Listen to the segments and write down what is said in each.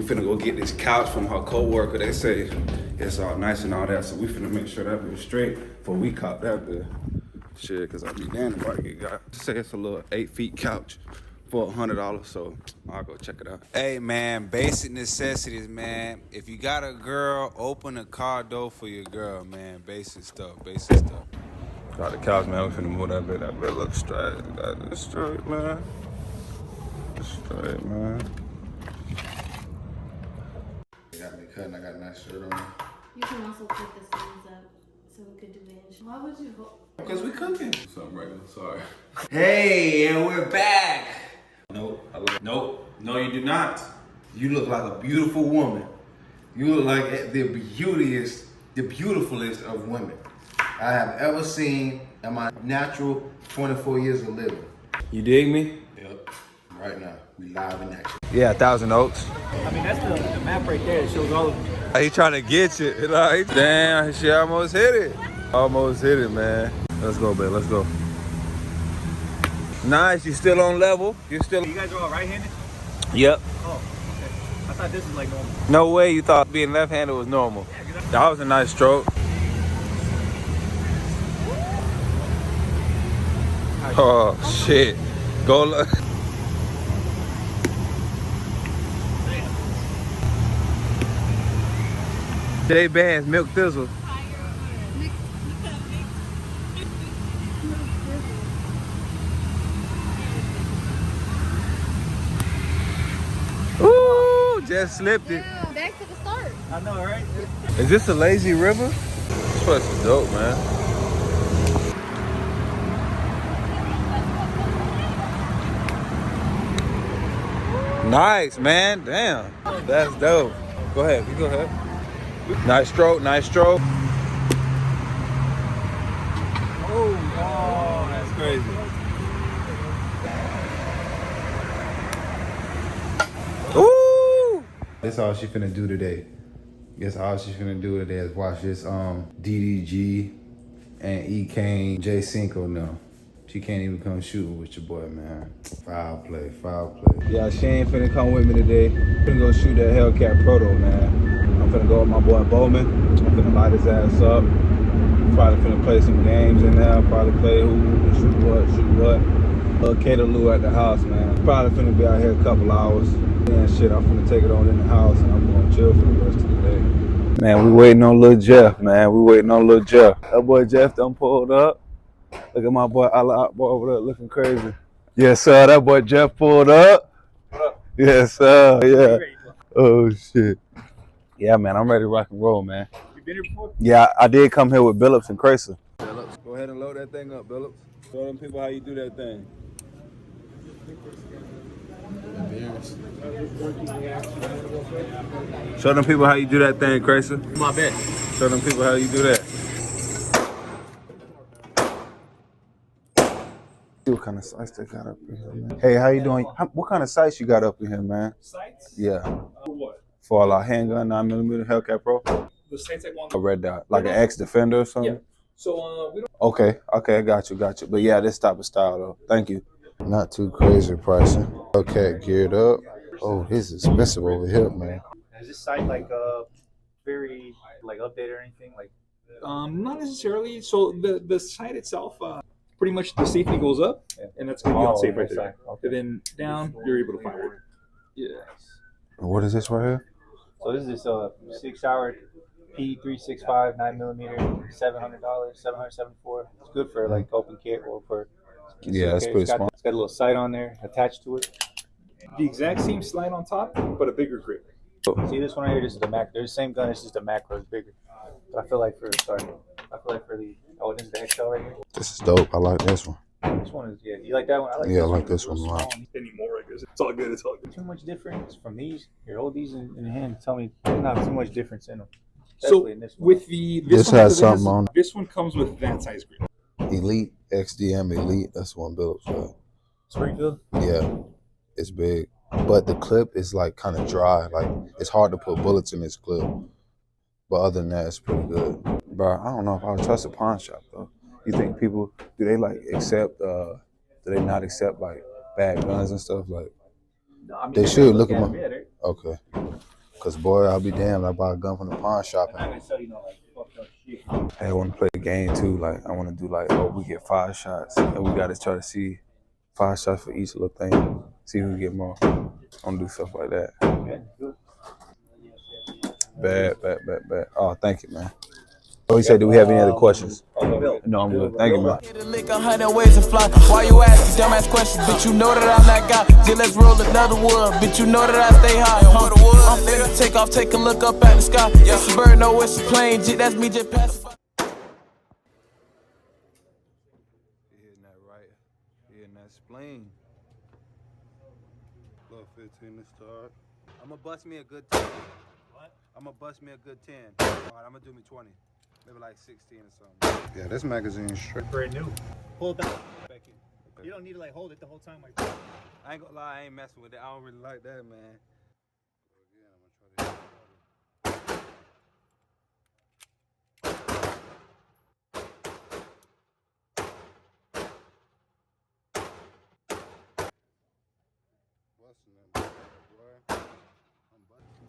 finna go get this couch from her co-worker. They say it's all nice and all that, so we finna make sure that bitch straight before we cop that bitch. Shit, cause I be damned if I get got. Say it's a little 8-feet couch for $100, so I'll go check it out. Hey man, basic necessities, man. If you got a girl, open a car door for your girl, man. Basic stuff, basic stuff. Got the couch, man. We finna move that bit. That bit looks straight. That is straight, man. Straight, man. They got me cutting. I got a nice shirt on. You can also put the sleeves up so we could do it. Why would you go? Because we cooking. Something regular, sorry. Hey, and we're back. Nope. Nope. No, you do not. You look like a beautiful woman. You look like the beautifulest of women I have ever seen in my natural 24 years of living. You dig me? Yep. Right now, we live in action. Yeah, 1,000 Oaks. I mean, that's the map right there. It shows all of them. He trying to get you. Like, damn, she almost hit it. Almost hit it, man. Let's go, babe. Let's go. Nice. You still on level? You still? You guys are all right-handed? Yep. Oh, okay. I thought this was like normal. No way you thought being left-handed was normal. That was a nice stroke. Oh, shit. Go look. J Bands, Milk Thizzle. Ooh, just slipped it. Yeah, back to the start. I know, right? Is this a lazy river? This place is dope, man. Nice, man. Damn. That's dope. Go ahead. You go ahead. Nice stroke. Nice stroke. Oh, That's crazy. Ooh. That's all she finna do today. Guess all she finna do today is watch this DDG and E-Kane J Cinco now. She can't even come shooting with your boy, man. Foul play, foul play. Yeah, she ain't finna come with me today. Finna go shoot that Hellcat Proto, man. I'm finna go with my boy Bowman. I'm finna light his ass up. Probably finna play some games in there. Probably play who, shoot what. Caterloo at the house, man. Probably finna be out here a couple hours. And shit, I'm finna take it on in the house and I'm gonna chill for the rest of the day. Man, we waiting on Lil Jeff, man. We waiting on Lil Jeff. That boy Jeff done pulled up. Look at my boy Allah boy over there looking crazy. Yes, sir. That boy Jeff pulled up. Yes, sir. Yeah. Oh shit. Yeah, man. I'm ready to rock and roll, man. You been here before? Yeah, I did come here with Billups and Cracer. Billups, go ahead and load that thing up, Billups. Show them people how you do that thing. Show them people how you do that thing, Cracer. My bad. Show them people how you do that. What kind of sights they got up in here, man? Hey, how you doing? What kind of sights you got up in here, man? Sights? Yeah. For what? For a handgun, 9mm Hellcat Pro. The sights I want. A red dot, like an ex-Defender or something? Yeah. So, we don't. Okay, I got you. But yeah, this type of style though. Thank you. Not too crazy pricing. Hellcat geared up. Oh, this is expensive over here, man. Is this sight like very like updated or anything? Like, not necessarily. So the sight itself, pretty much the safety goes up, and that's gonna be on safe right there. Okay. And then down, you're able to fire it. Yeah. What is this right here? So this is a 6-hour P365 9mm, $700, $774. It's good for like open kit or for. Yeah, it's pretty small. It's got a little sight on there attached to it. The exact same slide on top, but a bigger grip. See this one right here? This is the macro. They're the same gun. It's just the macro is bigger. But I feel like for the this is the XL right here. This is dope. I like this one. This one is You like that one? I like Yeah, I like this one a lot. Anymore, I guess it's all good. It's all good. Too much difference from these. Here, hold these in hand. Tell me, there's not too much difference in them. So in this one. This has something on it. This one comes with that size grip. Elite, XDM Elite. That's one Billups. Springfield. Yeah, it's big. But the clip is like kind of dry. Like it's hard to put bullets in this clip. But other than that, it's pretty good. Bro, I don't know if I would trust a pawn shop though. You think people, do they like accept, do they not accept like bad guns and stuff? Like, No, I mean, they should look at at them. them. Okay. Cause boy, I'll be damned. I buy a gun from the pawn shop. I'm not gonna sell you no like fucked up shit. Hey, I want to play the game too. Like I want to do like, oh, we get 5 shots, and we got to try to see 5 shots for each little thing. See who get more. I want to do stuff like that. Okay, good. Bad. Oh, thank you, man. Oh, he said, do we have any other questions? No, I'm good. Thank you, man. Lick 100 ways to fly. Why you asking dumbass questions? Bitch, you know that I'm that guy. Just let's roll another wood. Bitch, you know that I stay high. I'm finna take off, take a look up at the sky. It's a bird, no, it's a plane. That's me just passing. You're hitting that right. You're hitting that spleen. Look, 15 to start. I'm gonna bust me a good 10. What? I'm gonna bust me a good 10. All right, I'm gonna do me 20. Maybe like 16 or something. Yeah, this magazine's straight. Brand new. Pull it back in. You don't need to like hold it the whole time like that. I ain't gonna lie, I ain't messing with it. I don't really like that, man. Again, I'm gonna try to hit busting that boy. I'm busting.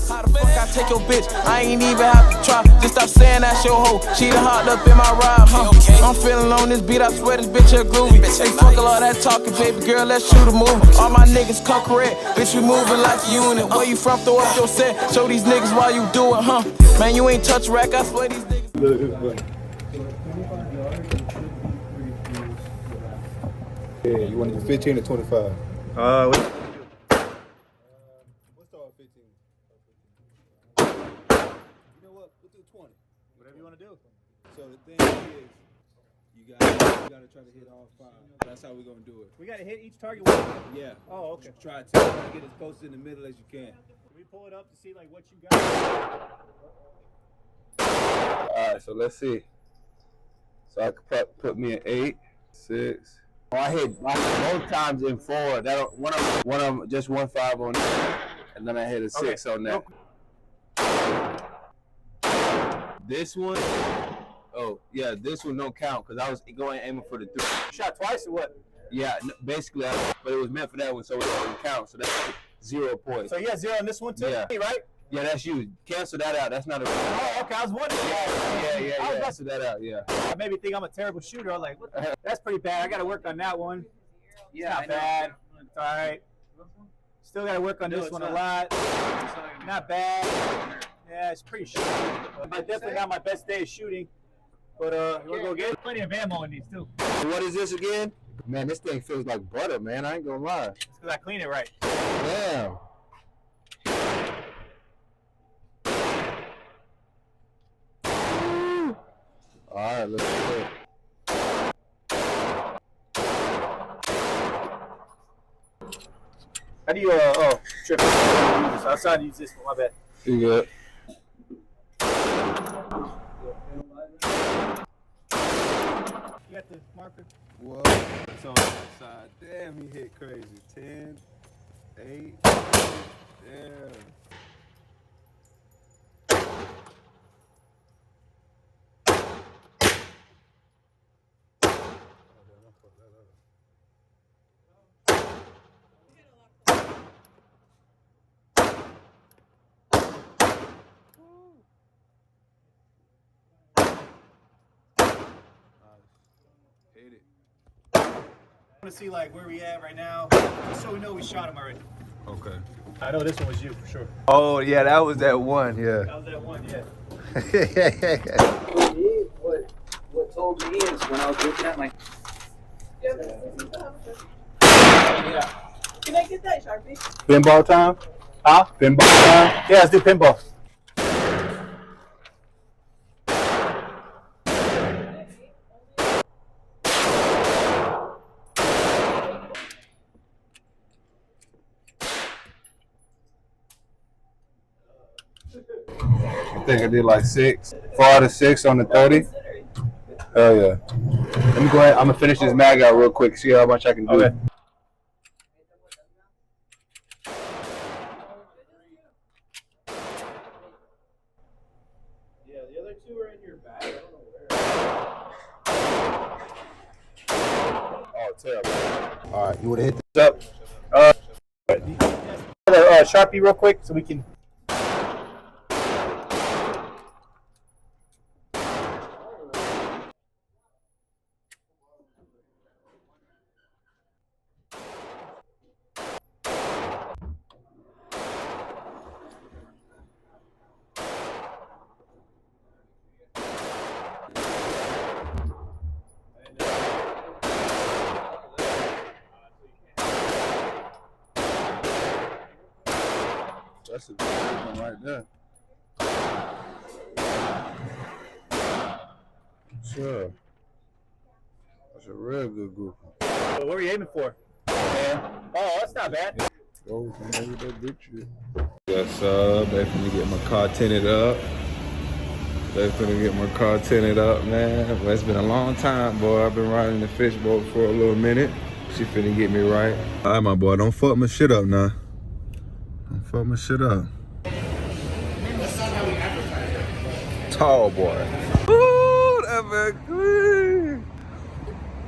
How the fuck I take your bitch? I ain't even have to try. Just stop saying that's your hoe. She done hopped up in my ride, huh? I'm feeling on this beat. I swear this bitch a groovy. Hey, fuck all that talking, baby girl. Let's shoot a movie. All my niggas come correct. Bitch, we moving like a unit. Where you from? Throw up your set. Show these niggas why you do it, huh? Man, you ain't touch rack. I swear these niggas. Yeah, you want to do 15 or 25? What? Let's start with 15. You know what? We'll do 20. Whatever you want to do. So the thing is, you gotta try to hit all 5. That's how we're gonna do it. We gotta hit each target one. Yeah. Oh, okay. Try to get as close in the middle as you can. Can we pull it up to see like what you got? All right, so let's see. So I could put me an 8, 6. Oh, I hit both times in 4. That one of them just 1 5 on that, and then I hit a 6 on that. This one, oh yeah, this one don't count because I was going aiming for the 3. You shot twice or what? Yeah, basically, but it was meant for that one, so it doesn't count. So that's 0 points. So you got 0 on this one too, Yeah. right? Yeah, that's you. Cancel that out. That's not a. Oh, okay. I was wondering. Yeah. I was Cancel that out. Yeah. I maybe think I'm a terrible shooter. I'm like, what the? That's pretty bad. I got to work on that one. Yeah, Not bad. It's all right. Still got to work on this one a lot. Not bad. Yeah, it's pretty shooting. Definitely not my best day of shooting. But you want to go get it? Plenty of ammo in these too. What is this again? Man, this thing feels like butter, man. I ain't gonna lie. It's because I clean it right. Damn. All right, let's do it. How do you trip? So I was trying to use this one. My bad. You good? You got the marker? Whoa, it's on the side. Damn, he hit crazy. 10, 8, damn. Hit it. I want to see like where we at right now, just so we know we shot him already. Okay. I know this one was you for sure. Oh yeah, that was that one. Yeah. That was that one, yeah. What told me is when I was looking at my. Yeah. Can I get that, Sharpie? Pinball time? Huh? Pinball time? Yeah, let's do pinball. I think I did like 6. 4 to 6 on the 30. Hell yeah. Let me go ahead. I'm gonna finish this mag out real quick. See how much I can do. Okay. Oh, terrible. All right, you want to hit this up? Sharpie real quick so we can. That's a good one right there. Sure. That's a real good group. What were you aiming for? Yeah. Oh, that's not bad. Go with that big shit. Yes, they finna get my car tinted up. Man. Well, it's been a long time, boy. I've been riding the fishbowl for a little minute. She finna get me right. All right, my boy, don't fuck my shit up now. Don't fuck my shit up. Tall boy. Ooh, that bit clean.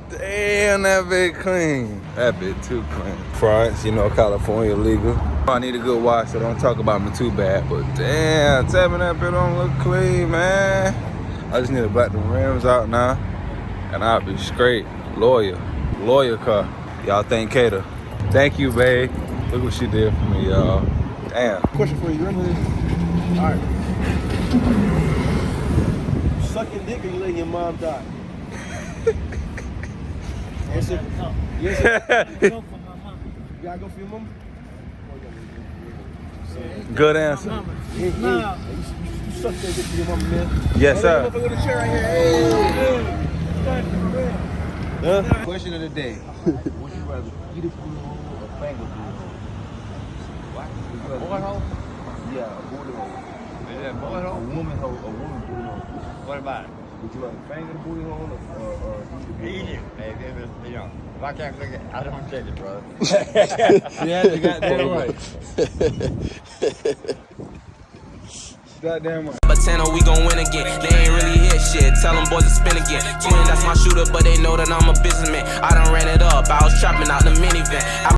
Damn, that bit clean. That bit too clean. France, you know, California legal. I need a good wash, so don't talk about me too bad. But damn, tell me that bit don't look clean, man. I just need to black the rims out now, and I'll be straight. Lawyer car. Y'all thank Kato. Thank you, babe. Look what she did for me, y'all. Damn. Question for you. You remember this? All right. You suck your dick or you letting your mom die? Answer. Yes. You gotta go for your mom? Good answer. You suck that dick for your mom, man. Yes, sir. With a chair right here. Hey. Question of the day. Would you rather eat a booty hole or bang a booty hole? What? Boy hole? Yeah, a booty hole. Is that boy hole? A woman hole, a woman booty hole. What about it? Would you rather bang a booty hole or eat it? Hey, you know, if I can't look at it, I don't take it, brother. Yeah, you got that right. Goddamn right. But 10 we gon' win again. They ain't really hit shit. Tell them boys to spin again. Twin, that's my shooter, but they know that I'm a businessman. I done ran it up. I was trapping out the minivan.